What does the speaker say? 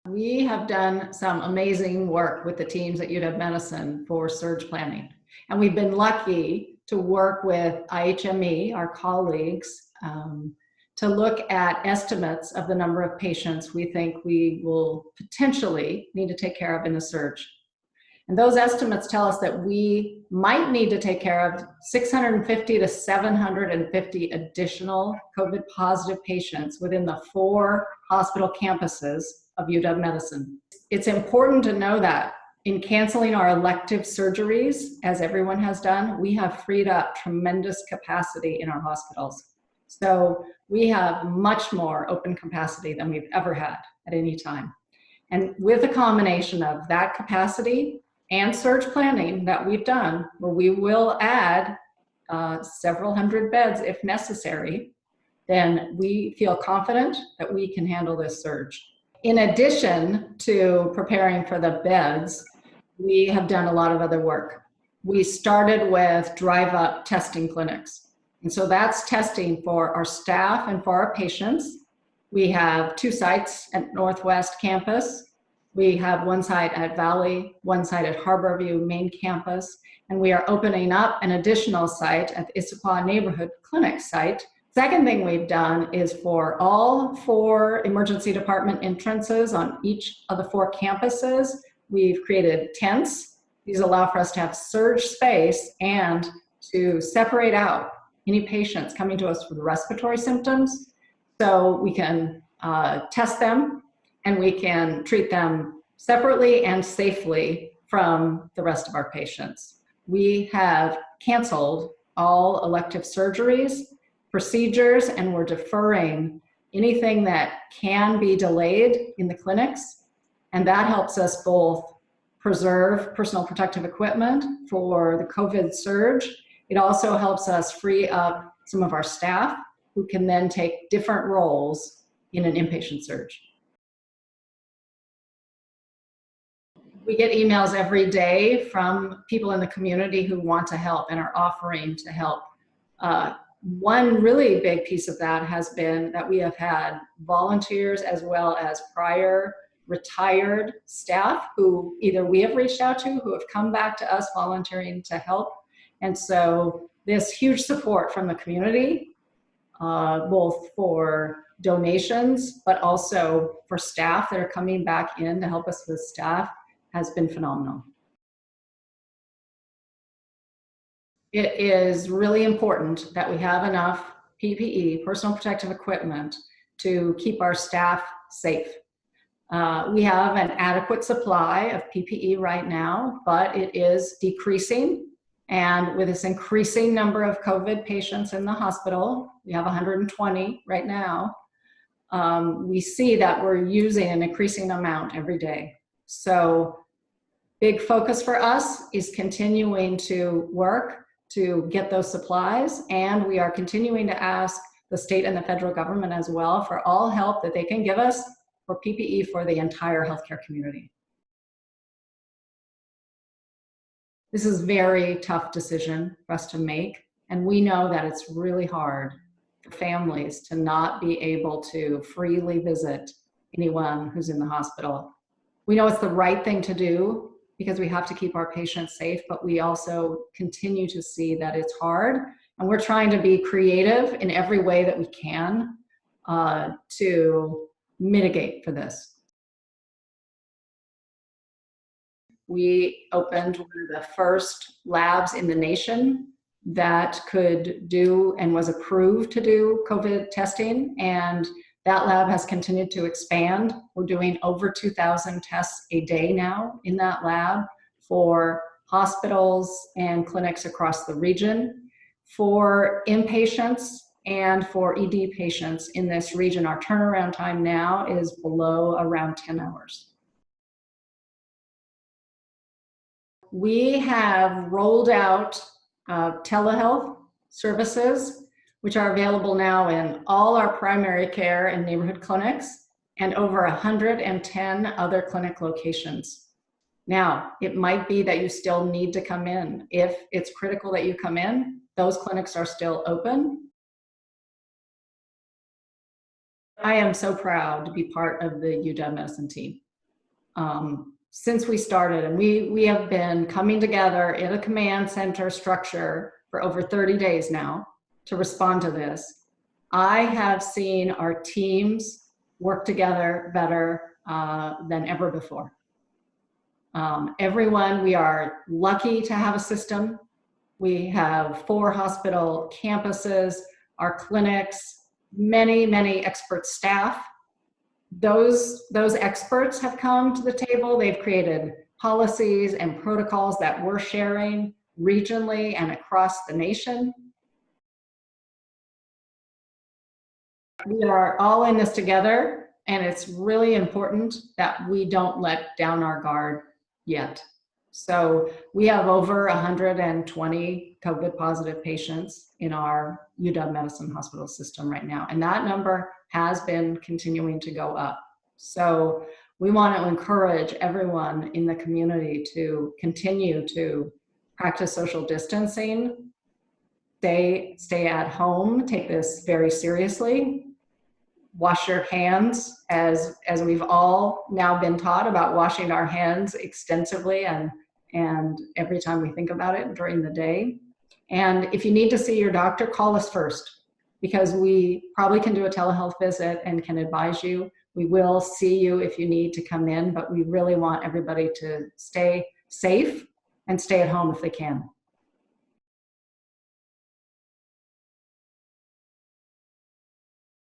We have done some amazing work with the teams at UW Medicine for surge planning. And we've been lucky to work with IHME, our colleagues, to look at estimates of the number of patients we think we will potentially need to take care of in a surge. And those estimates tell us that we might need to take care of 650 to 750 additional COVID positive patients within the 4 hospital campuses of UW Medicine. It's important to know that in canceling our elective surgeries, as everyone has done, we have freed up tremendous capacity in our hospitals. So we have much more open capacity than we've ever had at any time. And with a combination of that capacity and surge planning that we've done, where we will add several hundred beds if necessary, then we feel confident that we can handle this surge. In addition to preparing for the beds, we have done a lot of other work. We started with drive-up testing clinics. And so that's testing for our staff and for our patients. We have 2 sites at Northwest Campus. We have 1 site at Valley, 1 site at Harborview main campus, and we are opening up an additional site at the Issaquah Neighborhood Clinic site. Second thing we've done is for all 4 emergency department entrances on each of the 4 campuses, we've created tents. These allow for us to have surge space and to separate out any patients coming to us with respiratory symptoms, so we can test them and we can treat them separately and safely from the rest of our patients. We have canceled all elective surgeries, procedures, and we're deferring anything that can be delayed in the clinics. And that helps us both preserve personal protective equipment for the COVID surge. It also helps us free up some of our staff who can then take different roles in an inpatient surge. We get emails every day from people in the community who want to help and are offering to help. One really big piece of that has been that we have had volunteers as well as prior retired staff who either we have reached out to, who have come back to us volunteering to help. And so this huge support from the community, both for donations, but also for staff that are coming back in to help us with staff, has been phenomenal. It is really important that we have enough PPE, personal protective equipment, to keep our staff safe. We have an adequate supply of PPE right now, but it is decreasing. And with this increasing number of COVID patients in the hospital, we have 120 right now, we see that we're using an increasing amount every day. So big focus for us is continuing to work to get those supplies, and we are continuing to ask the state and the federal government as well for all help that they can give us for PPE for the entire healthcare community. This is a very tough decision for us to make, and we know that it's really hard for families to not be able to freely visit anyone who's in the hospital. We know it's the right thing to do because we have to keep our patients safe, but we also continue to see that it's hard, and we're trying to be creative in every way that we can to mitigate for this. We opened one of the first labs in the nation that could do and was approved to do COVID testing, and that lab has continued to expand. We're doing over 2,000 tests a day now in that lab for hospitals and clinics across the region. For inpatients and for ED patients in this region, our turnaround time now is below around 10 hours. We have rolled out telehealth services, which are available now in all our primary care and neighborhood clinics and over 110 other clinic locations. Now, it might be that you still need to come in. If it's critical that you come in, those clinics are still open. I am so proud to be part of the UW Medicine team. since we started, and we have been coming together in a command center structure for over 30 days now to respond to this. I have seen our teams work together better than ever before. Everyone, we are lucky to have a system. We have 4 hospital campuses, our clinics, many expert staff. Those experts have come to the table. They've created policies and protocols that we're sharing regionally and across the nation. We are all in this together, and it's really important that we don't let down our guard yet. So we have over 120 COVID positive patients in our UW-Medicine hospital system right now, and that number has been continuing to go up. So we want to encourage everyone in the community to continue to practice social distancing, stay at home, take this very seriously, wash your hands, as we've all now been taught about washing our hands extensively and every time we think about it during the day. And if you need to see your doctor, call us first, because we probably can do a telehealth visit and can advise you. We will see you if you need to come in, but we really want everybody to stay safe and stay at home if they can.